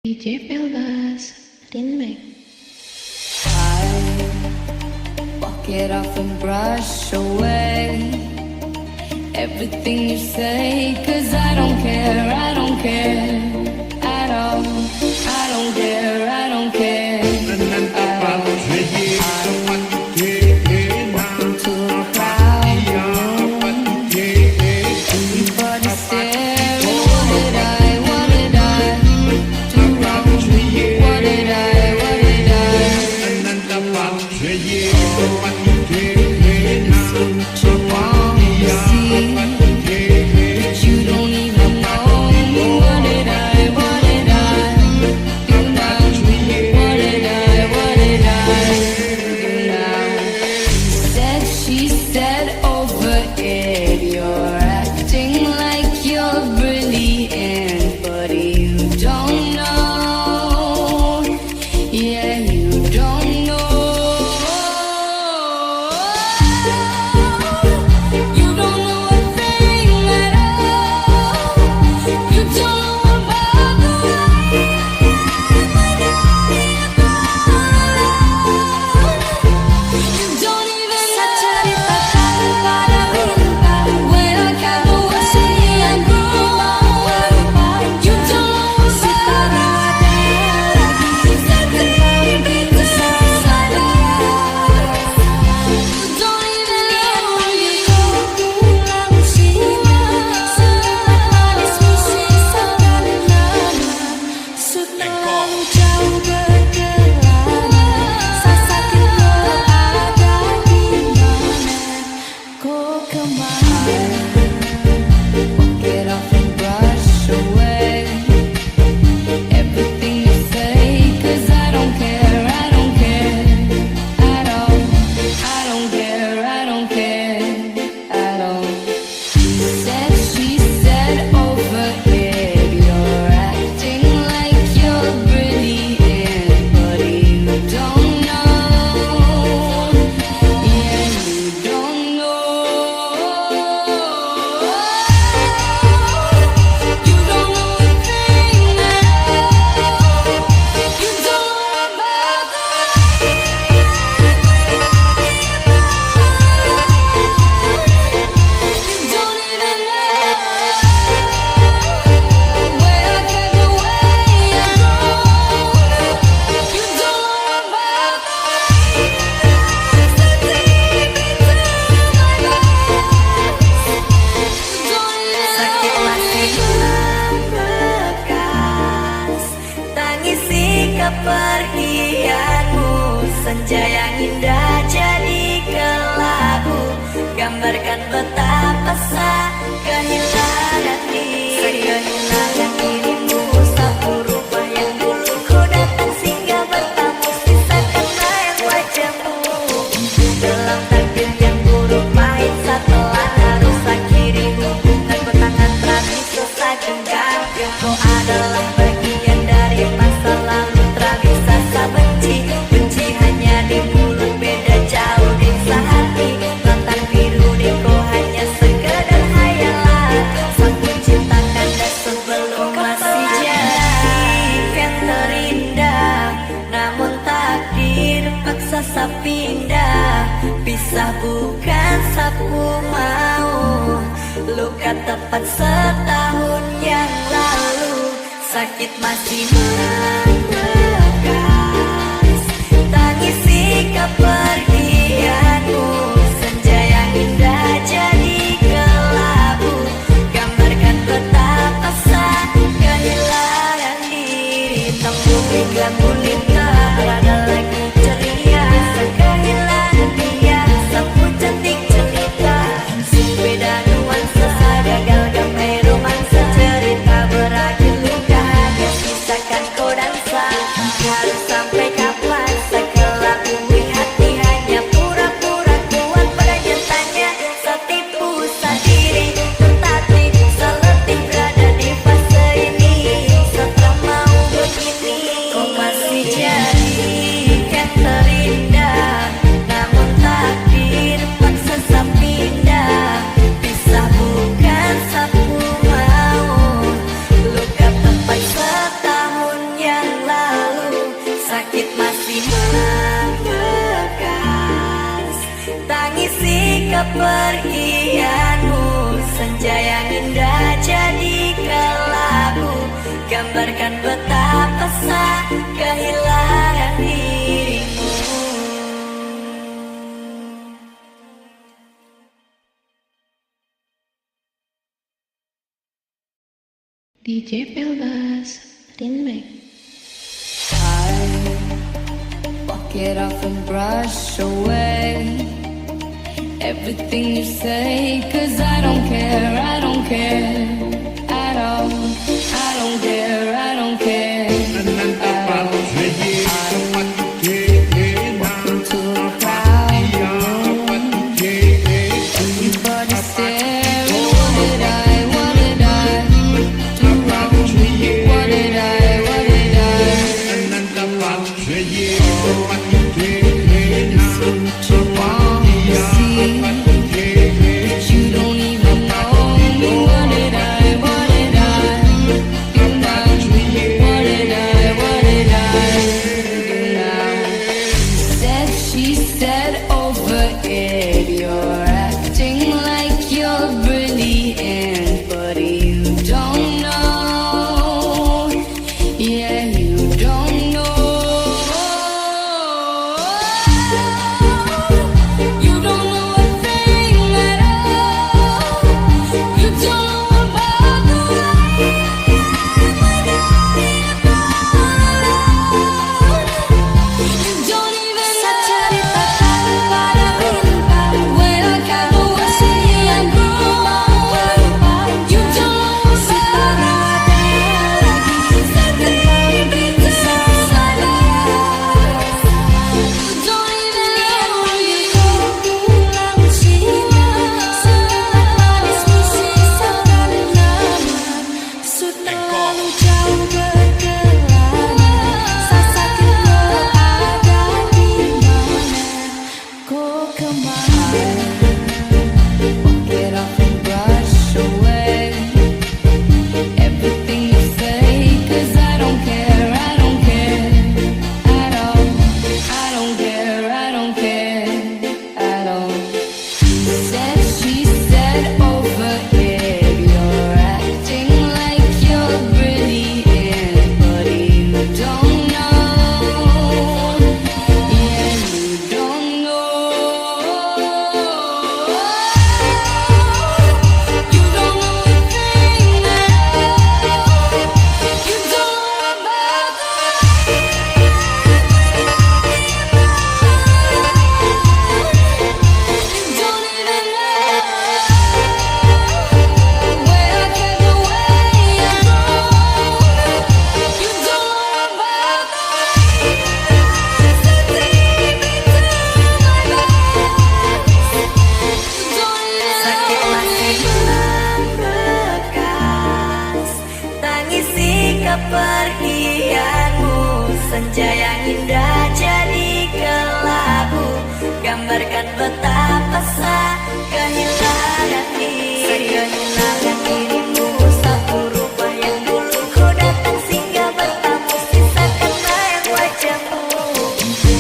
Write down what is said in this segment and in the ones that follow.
DJ Pelbas Remix. Walk it off and brush away everything you say, 'cause I don't care at all. I don't care at all. To a crowd, everybody staring. What did I do wrong? What did I kepergianmu, senja yang indah jadi kelabu, gambarkan betapa sakit kehilangan dirimu. Satu rupa yang dulu ku datang singgah bertamu, sisakan layang wajahmu. Dalam takdir yang buruk pahit setelah harus akhirimu, tangan terakhir selesai genggam. Kau adalah bagian dari masa lalu. Benci hanya di mulut, beda jauh di sehati. Mantan biru di kau hanya sekedar hayalan. Sangku cintakan dan sebelum masih jadi yang terindah, namun takdir paksa sa pindah. Pisah bukan sapu mau, luka tepat setahun yang lalu. Sakit masih membekas, tangisi kepergianmu. Senja yang indah jadi kelabu, gambarkan betapa sakit kehilangan diri. Tembung hingga gulita, ada lagi ceria. Bisa kehilangan dia, sapu cantik cerita. Beda nuansa, gagal gapai romansa. Cerita berakhir luka, hanya sisakan kau dansa. Harus sampai kapan sekelabui hati hanya pura-pura kuat pada nyatanya. Setipu sendiri, tertatih, seletih berada di fase ini. Setelah mau begini, kau masih sakit masih membekas. Tangisi kepergianmu, senja yang indah jadi kelabu, gambarkan betapa sakit kehilangan dirimu. DJ Pelbas, Rinmek. Walk it off and brush away everything you say, 'cause I don't care at all. I don't care at all. Walk into a crowd room, everybody staring. What did I do wrong? What did I kepergianmu, senja yang indah jadi kelabu, gambarkan betapa sakit kehilangan dirimu. Satu rupa yang dulu ku datang singgah bertamu, sisa kenang wajahmu.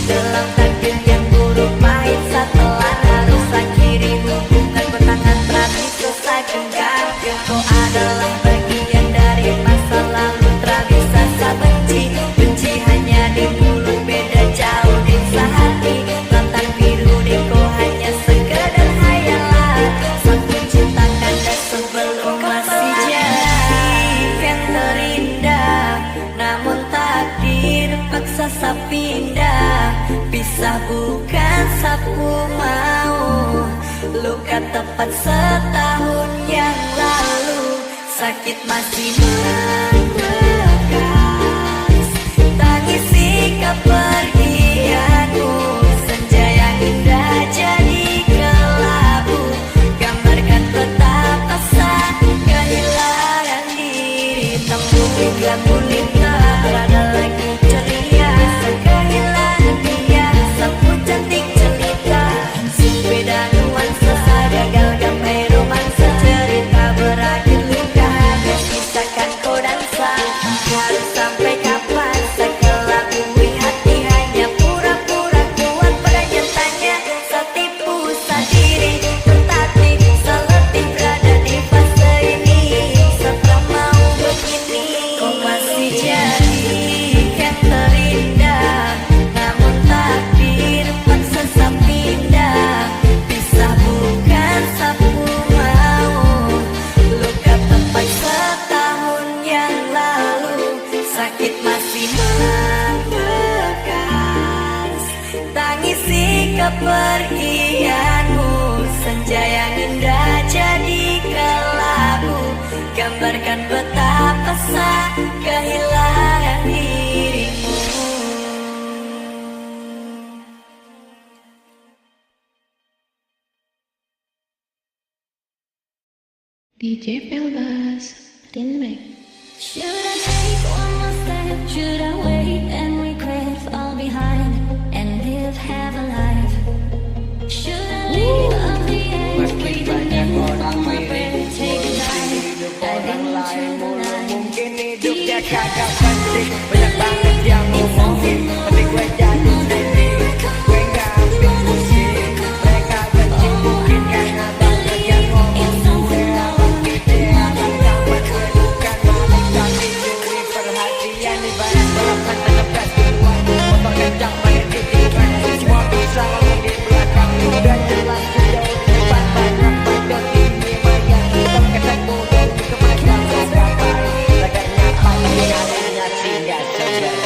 Dalam takdir yang buruk pahit setelah harus akhiri hubungan bertangan terakhir selesai genggam. Kau adalah bagian dari masa lalu, tak bisa saya benci hanya di mulut, beda jauh di sehati. Lautan biru di kau hanya sekedar hayalan, saat menciptakan dan sebelum masih jadi yang terindah. Namun takdir paksa saya pindah, pisah bukan sapu mau. Luka tepat setahun yang lalu, sakit masih membekas. Tangisi kepergianmu, senja yang indah jadi kelabu, gambarkan betapa sakit kehilangan diri. Tembung hingga kulit tak berada lagi ceria, kehilangan dia seput cantik cerita. Beda nuansa gagal gapai romansa, cerita berakhir luka, habis kisahkan kau dan kepergianmu. Senja yang indah jadikan lagu, gambarkan betapa sakit kehilangan dirimu. DJ Pelbas, Rinmek. Should I take one more step? Should I wait and regret all behind and live, have a life? Should I leave on the edge, breathing in my breath, take a dive, dive into the night? Mungkin hidupnya kagak penting, banyak banget yang ngomongin, tapi gue jadi trending. Gue gak ambil pusing, mereka benci mungkin karena banyak yang ngomong. Gue abang ide, abang kapan gue bukan maling, tapi curi perhatian ibarat balapan tetap gas duluan. Motor kencang banyak titipan, semua bisa ngomong di belakang. Udah jelas udah di depan, banyak bandot ini banyak hitam ketek bodoh di kemajang gak baik. Laganya paling nyarinya sih gak seberapa.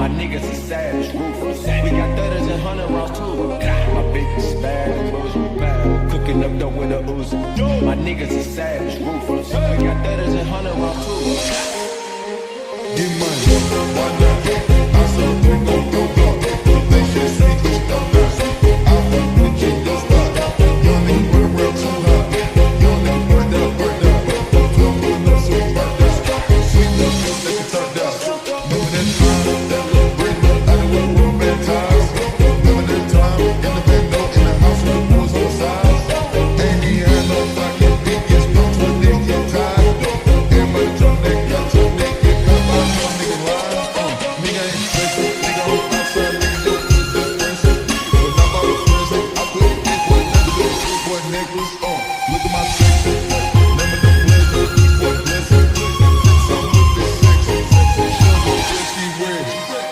My niggas is savage, ruthless. We got 30s and 100 rounds too. My bitch is bad and Rose was bad. Cooking up dope with a Uzi. My niggas is savage, ruthless. We got 30s and 100 rounds too. Get money, why not? I saw three gon' go block. They should see this stuff now. I want to get your spot. Young nigga run around too hot. Young nigga burn down, burn down. Don't put no sweet burn down. Sweet love, just let you turn down. Remember that time, that little break up. I done went romanticized. Remember that time, in the window, in the house with the boys on sides. Ain't he had no fucking biggest notes with this get tied. Everybody jump that gun, jump that get cut by some nigga rise. Nigga ain't special, nigga on outside, nigga don't do this friendship. When I'm out of prison, I put a big boy necklace, big boy necklace. Look at my section. Remember the pleasure, big boy blessing. Some with this section. Sugar, whiskey, red.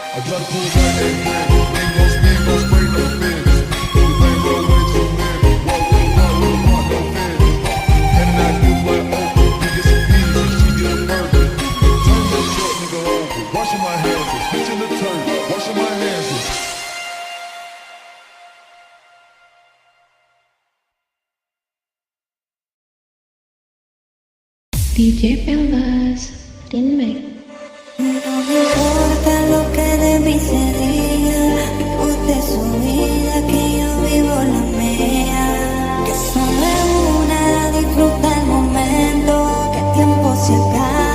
I try to pull back that red. Ain't gon' spin, gon' spray no fence. You ain't roll way too many. Walk, no fence. And I do like Oprah, biggest piece, and she get a burger. Turn your short nigga over. Washing my hands, bitch in the turn. Washing my hands. DJ Pelbas, Rinmek. No me importa lo que de mí se diga, usted su vida, que yo vivo la mía. Que solo es una, disfruta el momento, que el tiempo se acaba.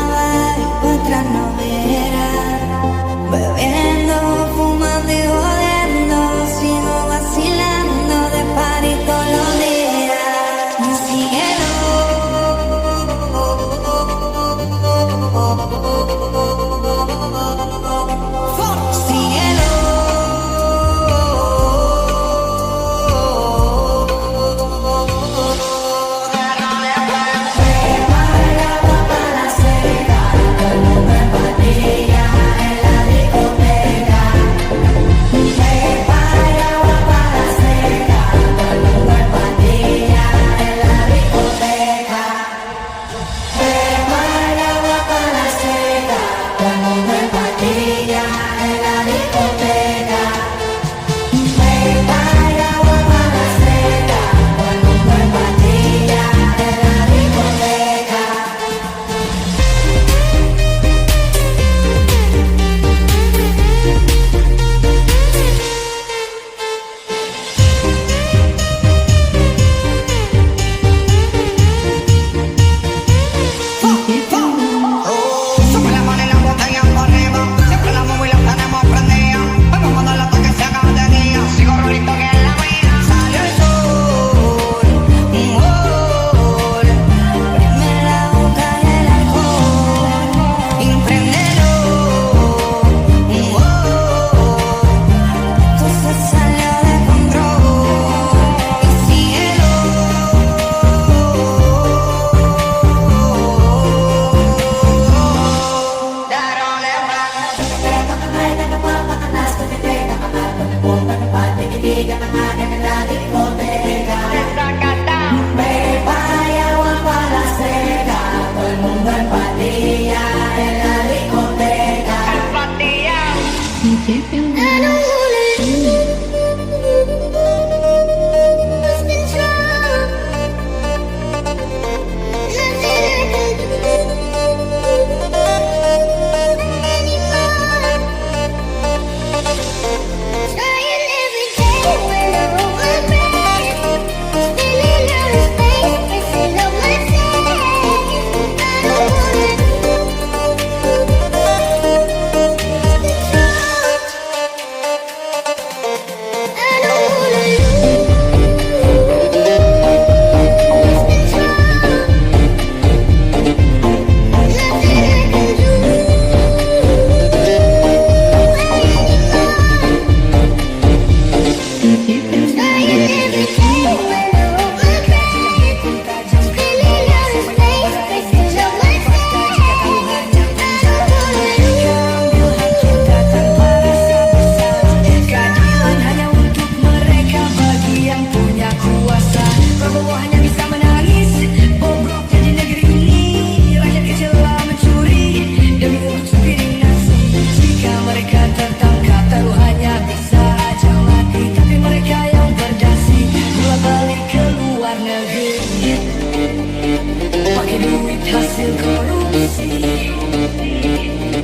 pakai duit hasil korupsi.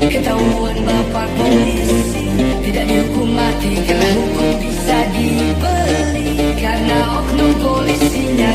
Ketahuan bapak polisi, tidak dihukum mati karena hukum bisa dibeli. Karena oknum polisinya